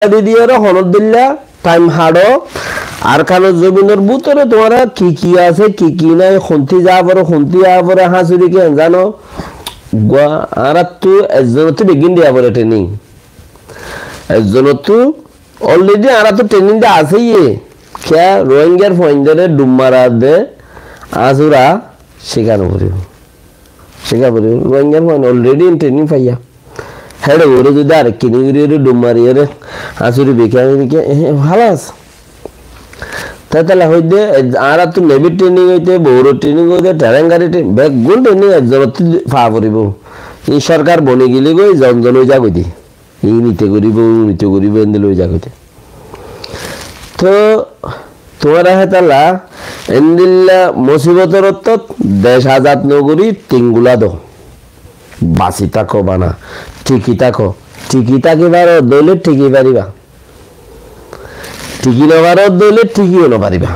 দিদিয়ার হনদুল্লাহ time হাড়ো আর কানো জমিনের ভিতরে তোমরা কি আছে কি নাই খুন্তি যাওয়ার হাসুরি কে জানো আর তো একজন তো বিগিন দিয়া বলে ট্রেনিং একজন তো অলরেডি আর তো ট্রেনিং দা আছেই কে রোহিঙ্গার ফয়েন্ডারে ডুমারা দে আজুরা শেখানো পড়িব রোহিঙ্গার ফয়েন্ড অলরেডি ট্রেনিং পাইয়া হেড়ে ওরে যদি আর কিনিগিরি ডুমারিয়ে হাসুরি বিকে ভালো আছে তাহলে হইতে আর তো নেভি ট্রেনিং হইতে বড় ট্রেনিং হইতে ট্রেনিং বেগুন ট্রেনিং একজনত পা পড়িব ই সরকার বনি গেলে গই জন হয়ে যাক দি ই নিতে করিব এনে লই যাক তো তোমরা হেতালা এন্দিল্লা মুসিবতর দেশ আজাদ নগরী তিনগুলা দো বাসি থাকো বানা ঠিকই থাকি বারো দইলে ঠিকই পারিবা ঠিকই নবারও দইলে ঠিকই নপারিবা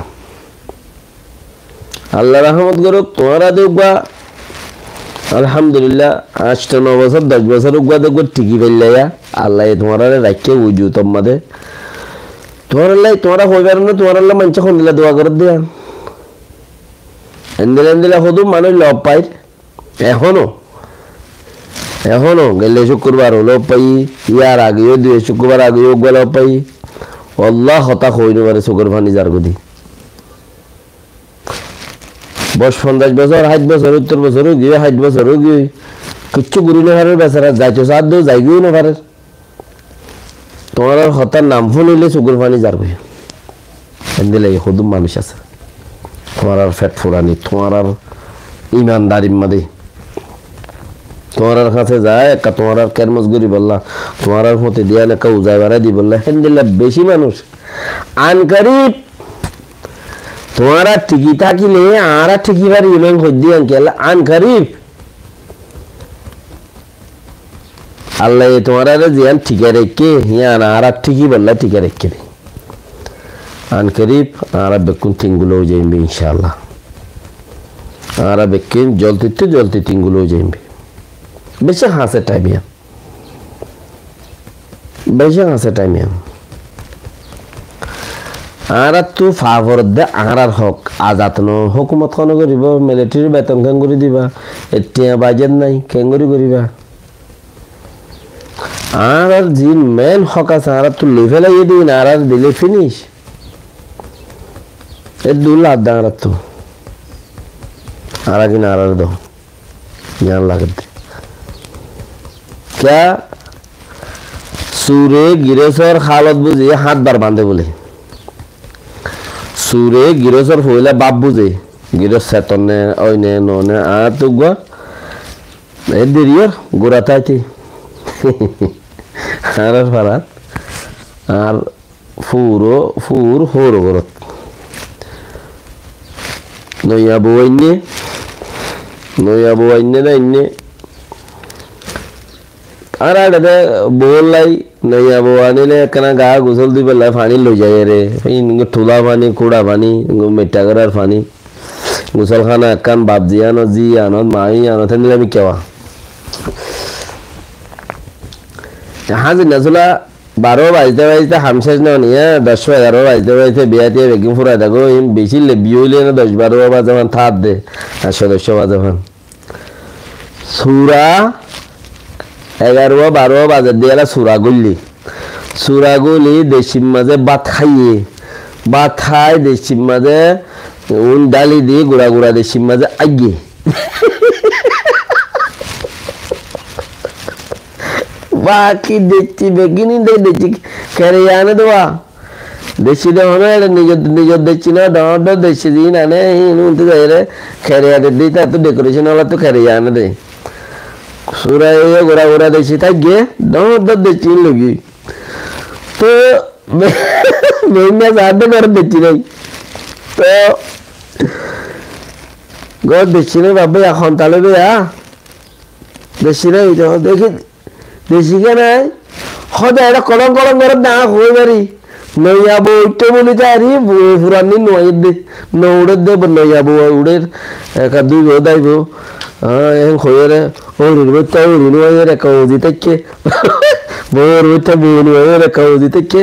আল্লাহ রহমত করুক তোমরা দেখবা আলহামদুলিল্লাহ 8 9 বছর 10 বছর উগা দেখবো ঠিকই পাইলাইয়া আল্লাহ তোমরা রাখকে বুঝু তোমাদের তোমরা হইবার না তোমরা মানুষ খন্দিলা দোয়া করে দিয়া এন্দিলা হদু মানুষ লব পাই এখনো গেলে শুক্রবার হলো পাই ইয়ার আগেও 2 শুক্রবার আগেও গেল পাই আল্লাহ হতাশ হইনি পারে চোখের পানি যার গদি 50 বছর 60 বছর 70 বছর গিয়ে 60 বছর গিয়ে কিচ্ছু করি না পারে বেচারা যাইতো সাথ দেও যাইগিও না পারে তোমার হতার নাম শুনিলে চোখের পানি যার গই এন্দিলে হদুম মানুষ আছে তোমার ফেট ফুরানি তোমার ইমানদারির মাদে তোমার কাছে যায় একটা তোমার কেরমস গরি বললা তোমার মতে দিয়া লেখা উজায় বাড়াই দি বললা হেন্দিল্লা বেশি মানুষ আনকারিব তোমার ঠিকই থাকিলে আর ঠিকই বাড়ি ইমান হদ্দি আনকেল আনকারিব আল্লাহ তোমার জিয়ান ঠিকা রেখে হিয়ান আর ঠিকই বললা ঠিকা রেখে আনকারিব আর বেকুন তিনগুলো যাইবে ইনশাআল্লাহ আর বেকিন জলতে তিনগুলো যাইবে বেশি হাসে টাইমিয়া আর তো ফাভর দে আর হক আজাদ ন হুকুমত খন করিব মিলিটারি বেতন কেন করে দিবা এতিয়া বাজেট নাই কেন করিবা আর জি মেন হক আছে আর তো লেভেল আই দিন আর দিলে ফিনিশ এ দুলা দাঁড়া তো আর আগে না আর দো জ্ঞান লাগতে क्या सूरे गिरेसर हालत बुझे हाथ बार बांधे बोले सूरे गिरेसर होइला बाप बुझे गिरेस सेतने ओइने नोने आ तो गो ए दिरियर गुराता थी हारर फारात আর ফুর হোর গরত নয়া বইনে না ইন্নে আর আড়ে বললাই নয়া বওয়ানিলে একনা গা গোসল দিবেলা পানি লই যায় রে ঠুলা পানি কুড়া পানি মেটা করার পানি গোসলখানা একখান বাপ জিয়ানো জি আনত মাই আনত নিলে আমি কেওয়া হাজি নাজুলা 12 বাজতে হামশেষ না নিয়ে 10 11 বাজতে বিয়াতে বেগিং ফুরাই থাকো বেশি বিয়ইলে না 10 12 বাজে মান থাপ দে আর সদস্য বাজে মান সুরা 11 12 বাজে দিয়ালা সুরা গুলি দেশির মাঝে ভাত খাই দেশির মাঝে উন ডালি দিয়ে গুড়া দেশির মাঝে আগে বাকি দেখছি বেগিনি দেখছি খেরে আনে দেওয়া দেশি দেওয়া নিজের দেখছি না ডর দেশি দিন আনে উনতে যাই রে খেরে আনে দিই তার তো ডেকোরেশন হলো তো খেরে আনে দে সুরাই গোড়া দেখছি তাই গিয়ে দর দেখছি লুকি তো সাহায্য করে দেখছি নাই তো ঘর দেখছি না বাবা এখন তাহলে দেখছি নাই দেখি দেশি কে নাই সদায় এটা কলম করে না হয়ে পারি নইয়া বইতে বলি তারি ফুরানি নয়ের দে নৌড়ের দে নইয়া বউ উড়ের একা দুই বউ দাইব en joyere ori ruta ori no yere ka ozi take bor ruta bor no yere ka ozi take